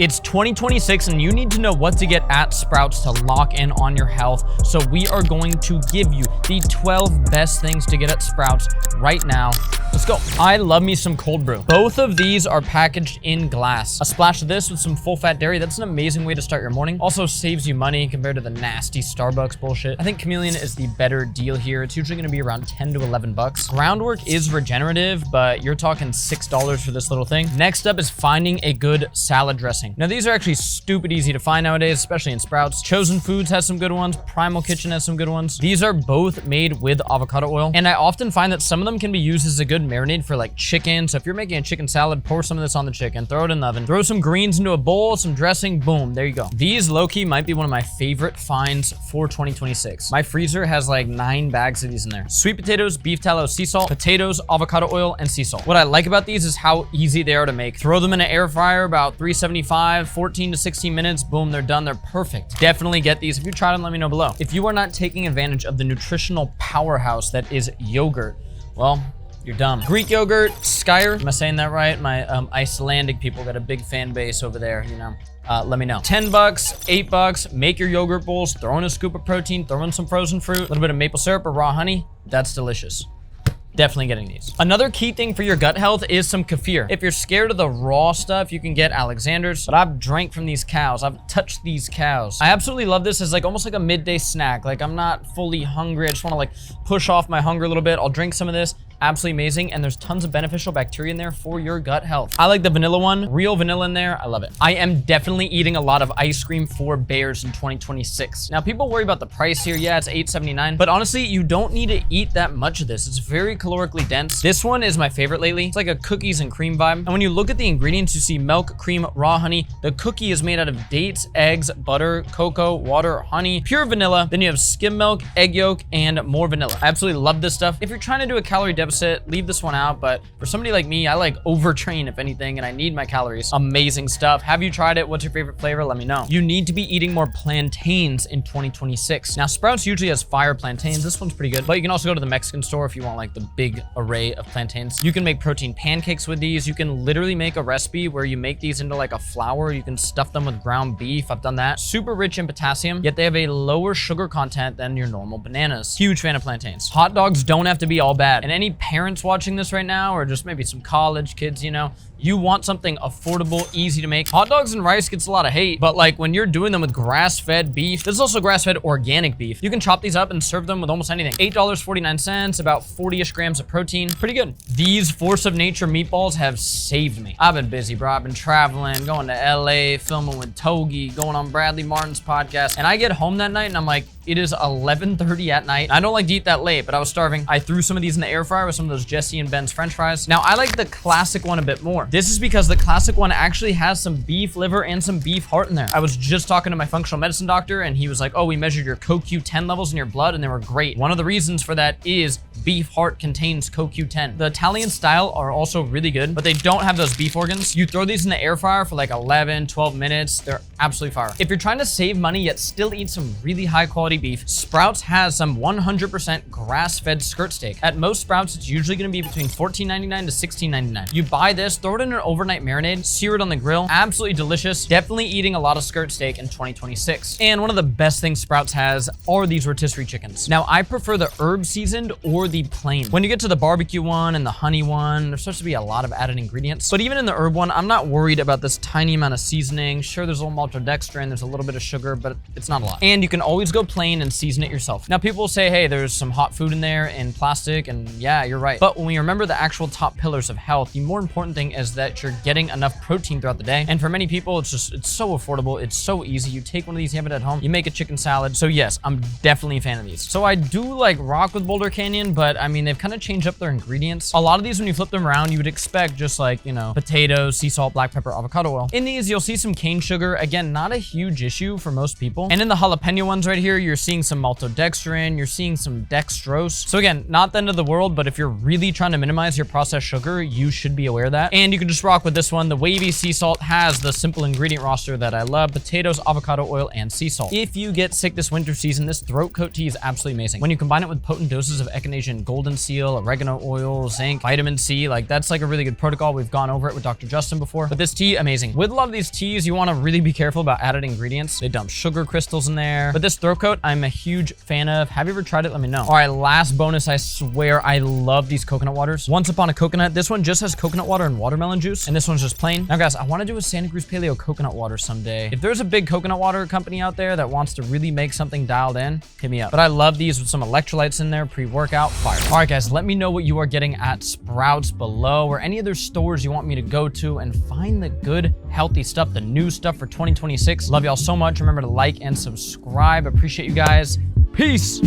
It's 2026 and you need to know what to get at Sprouts to lock in on your health. So we are going to give you the 12 best things to get at Sprouts right now. Let's go. I love me some cold brew. Both of these are packaged in glass. A splash of this with some full fat dairy. That's an amazing way to start your morning. Also saves you money compared to the nasty Starbucks bullshit. I think Chameleon is the better deal here. It's usually going to be around 10 to 11 bucks. Groundwork is regenerative, but you're talking $6 for this little thing. Next up is finding a good salad dressing. Now these are actually stupid easy to find nowadays, especially in Sprouts. Chosen Foods has some good ones. Primal Kitchen has some good ones. These are both made with avocado oil. And I often find that some of them can be used as a good marinade for like chicken. So if you're making a chicken salad, pour some of this on the chicken, throw it in the oven, throw some greens into a bowl, some dressing, boom, there you go. These low-key might be one of my favorite finds for 2026. My freezer has like 9 bags of these in there. Sweet potatoes, beef tallow, sea salt, potatoes, avocado oil, and sea salt. What I like about these is how easy they are to make. Throw them in an air fryer, about 375, 14 to 16 minutes, boom, they're done, they're perfect. Definitely get these. If you tried them, let me know below. If you are not taking advantage of the nutritional powerhouse that is yogurt, well, you're dumb. Greek yogurt, Skyer, am I saying that right? My Icelandic people got a big fan base over there, you know. Let me know. 10 bucks, 8 bucks, make your yogurt bowls, throw in a scoop of protein, throw in some frozen fruit, a little bit of maple syrup or raw honey. That's delicious. Definitely getting these. Another key thing for your gut health is some kefir. If you're scared of the raw stuff, you can get Alexander's, but I've drank from these cows. I've touched these cows. I absolutely love this as like almost like a midday snack. Like I'm not fully hungry. I just want to like push off my hunger a little bit. I'll drink some of this. Absolutely amazing, and there's tons of beneficial bacteria in there for your gut health. I like the vanilla one, real vanilla in there. I love it. I am definitely eating a lot of ice cream for bears in 2026. Now, people worry about the price here. Yeah, it's $8.79, but honestly, you don't need to eat that much of this. It's very calorically dense. This one is my favorite lately. It's like a cookies and cream vibe. And when you look at the ingredients, you see milk, cream, raw honey. The cookie is made out of dates, eggs, butter, cocoa, water, honey, pure vanilla. Then you have skim milk, egg yolk, and more vanilla. I absolutely love this stuff. If you're trying to do a calorie deficit, leave this one out, but for somebody like me, I like overtrain if anything, and I need my calories. Amazing stuff. Have you tried it? What's your favorite flavor? Let me know. You need to be eating more plantains in 2026. Now, Sprouts usually has fire plantains. This one's pretty good, but you can also go to the Mexican store if you want like the big array of plantains. You can make protein pancakes with these. You can literally make a recipe where you make these into like a flour. You can stuff them with ground beef. I've done that. Super rich in potassium, yet they have a lower sugar content than your normal bananas. Huge fan of plantains. Hot dogs don't have to be all bad, and any parents watching this right now, or just maybe some college kids, you know, you want something affordable, easy to make. Hot dogs and rice gets a lot of hate, but like when you're doing them with grass-fed beef, this is also grass-fed organic beef. You can chop these up and serve them with almost anything. $8.49, about 40-ish grams of protein. Pretty good. These Force of Nature meatballs have saved me. I've been busy, bro. I've been traveling, going to LA, filming with Togi, going on Bradley Martin's podcast, and I get home that night and I'm like, it is 11:30 at night. I don't like to eat that late, but I was starving. I threw some of these in the air fryer with some of those Jesse and Ben's French fries. Now, I like the classic one a bit more. This is because the classic one actually has some beef liver and some beef heart in there. I was just talking to my functional medicine doctor, and he was like, oh, we measured your CoQ10 levels in your blood, and they were great. One of the reasons for that is beef heart contains CoQ10. The Italian style are also really good, but they don't have those beef organs. You throw these in the air fryer for like 11, 12 minutes. They're absolutely fire. If you're trying to save money yet still eat some really high quality beef, Sprouts has some 100% grass-fed skirt steak. At most Sprouts, it's usually going to be between $14.99 to $16.99. You buy this, throw it in an overnight marinade, sear it on the grill. Absolutely delicious. Definitely eating a lot of skirt steak in 2026. And one of the best things Sprouts has are these rotisserie chickens. Now, I prefer the herb seasoned or the plain. When you get to the barbecue one and the honey one, there's supposed to be a lot of added ingredients. But even in the herb one, I'm not worried about this tiny amount of seasoning. Sure, there's a little maltodextrin, there's a little bit of sugar, but it's not a lot. And you can always go plain and season it yourself. Now, people will say, hey, there's some hot food in there in plastic, and yeah, you're right. But when we remember the actual top pillars of health, the more important thing is that you're getting enough protein throughout the day. And for many people, it's so affordable. It's so easy. You take one of these, you have it at home, you make a chicken salad. So yes, I'm definitely a fan of these. So I do like rock with Boulder Canyon, but I mean, they've kind of changed up their ingredients. A lot of these, when you flip them around, you would expect just like, you know, potatoes, sea salt, black pepper, avocado oil. In these, you'll see some cane sugar. Again, not a huge issue for most people. And in the jalapeno ones right here, you're seeing some maltodextrin, you're seeing some dextrose. So again, not the end of the world, but if you're really trying to minimize your processed sugar, you should be aware of that. And And you can just rock with this one. The wavy sea salt has the simple ingredient roster that I love: potatoes, avocado oil, and sea salt. If you get sick this winter season, this throat coat tea is absolutely amazing. When you combine it with potent doses of echinacea, golden seal, oregano oil, zinc, vitamin C, like that's like a really good protocol. We've gone over it with Dr. Justin before, but this tea, amazing. With a lot of these teas, you want to really be careful about added ingredients. They dump sugar crystals in there, but this throat coat, I'm a huge fan of. Have you ever tried it? Let me know. All right, last bonus. I swear I love these coconut waters. Once Upon a Coconut. This one just has coconut water and watermelon juice, and this one's just plain. Now, guys, I want to do a Santa Cruz Paleo coconut water someday. If there's a big coconut water company out there that wants to really make something dialed in, hit me up. But I love these with some electrolytes in there, pre-workout, fire. All right, guys, let me know what you are getting at Sprouts below, or any other stores you want me to go to and find the good, healthy stuff, the new stuff for 2026. Love y'all so much. Remember to like and subscribe. Appreciate you guys. Peace.